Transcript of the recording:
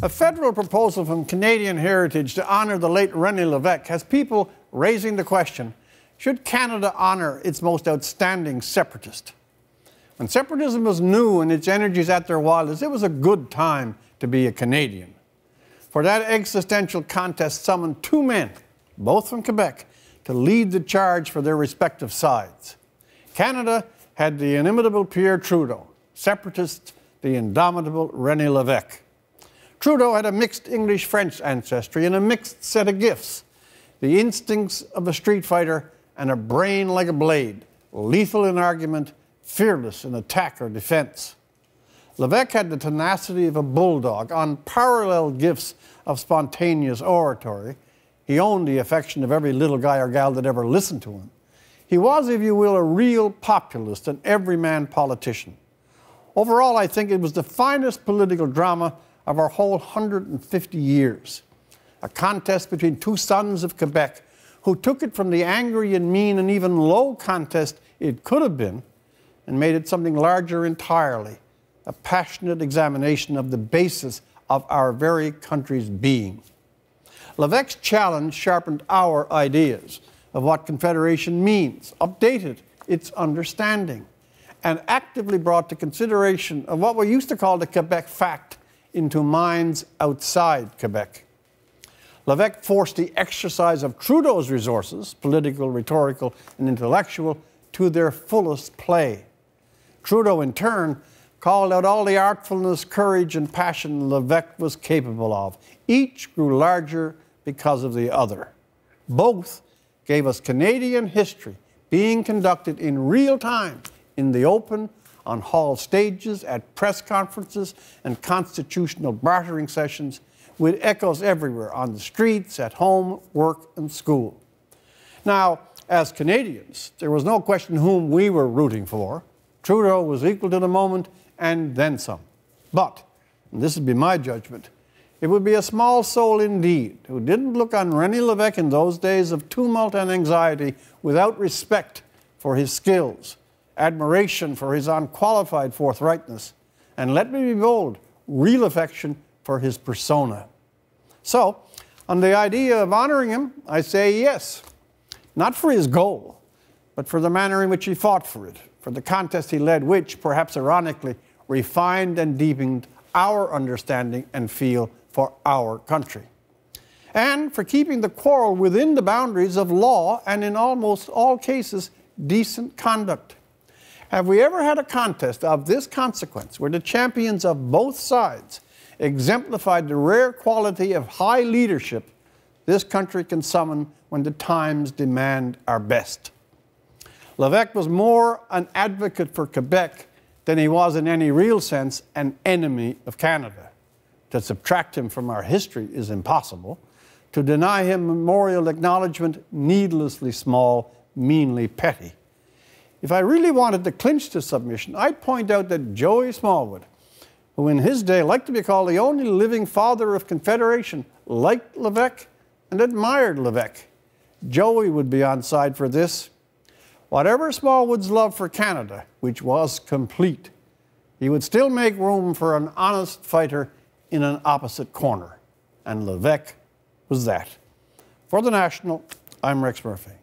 A federal proposal from Canadian Heritage to honour the late Rene Levesque has people raising the question, should Canada honour its most outstanding separatist? When separatism was new and its energies at their wildest, it was a good time to be a Canadian. For that existential contest summoned two men, both from Quebec, to lead the charge for their respective sides. Canada had the inimitable Pierre Trudeau, separatists the indomitable Rene Levesque. Trudeau had a mixed English-French ancestry and a mixed set of gifts, the instincts of a street fighter and a brain like a blade, lethal in argument, fearless in attack or defense. Levesque had the tenacity of a bulldog, unparalleled gifts of spontaneous oratory. He owned the affection of every little guy or gal that ever listened to him. He was, if you will, a real populist, an everyman politician. Overall, I think it was the finest political drama of our whole 150 years. A contest between two sons of Quebec who took it from the angry and mean and even low contest it could have been and made it something larger entirely, a passionate examination of the basis of our very country's being. Levesque's challenge sharpened our ideas of what Confederation means, updated its understanding, and actively brought the consideration of what we used to call the Quebec fact into minds outside Quebec. Levesque forced the exercise of Trudeau's resources, political, rhetorical, and intellectual, to their fullest play. Trudeau, in turn, called out all the artfulness, courage, and passion Levesque was capable of. Each grew larger because of the other. Both gave us Canadian history being conducted in real time, in the open, on hall stages, at press conferences, and constitutional bartering sessions, with echoes everywhere, on the streets, at home, work, and school. Now, as Canadians, there was no question whom we were rooting for. Trudeau was equal to the moment, and then some. But, and this would be my judgment, it would be a small soul indeed who didn't look on Rene Levesque in those days of tumult and anxiety without respect for his skills, admiration for his unqualified forthrightness, and let me be bold, real affection for his persona. So, on the idea of honoring him, I say yes. Not for his goal, but for the manner in which he fought for it, for the contest he led, which, perhaps ironically, refined and deepened our understanding and feel for our country. And for keeping the quarrel within the boundaries of law and, in almost all cases, decent conduct. Have we ever had a contest of this consequence where the champions of both sides exemplified the rare quality of high leadership this country can summon when the times demand our best? Levesque was more an advocate for Quebec than he was in any real sense an enemy of Canada. To subtract him from our history is impossible. To deny him memorial acknowledgement, needlessly small, meanly petty. If I really wanted to clinch the submission, I'd point out that Joey Smallwood, who in his day liked to be called the only living father of Confederation, liked Levesque and admired Levesque. Joey would be on side for this. Whatever Smallwood's love for Canada, which was complete, he would still make room for an honest fighter in an opposite corner. And Levesque was that. For The National, I'm Rex Murphy.